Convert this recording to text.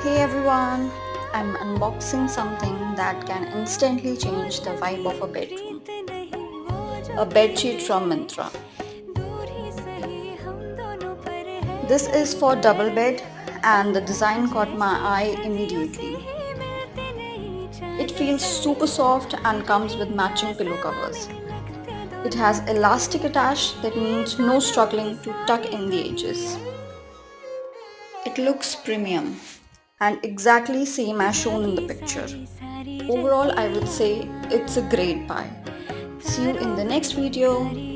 Hey everyone, I'm unboxing something that can instantly change the vibe of a bedroom. A bedsheet from Myntra. This is for double bed and the design caught my eye immediately. It feels super soft and comes with matching pillow covers. It has elastic attached, that means no struggling to tuck in the edges. It looks premium and exactly same as shown in the picture. Overall, I would say it's a great buy. See you in the next video.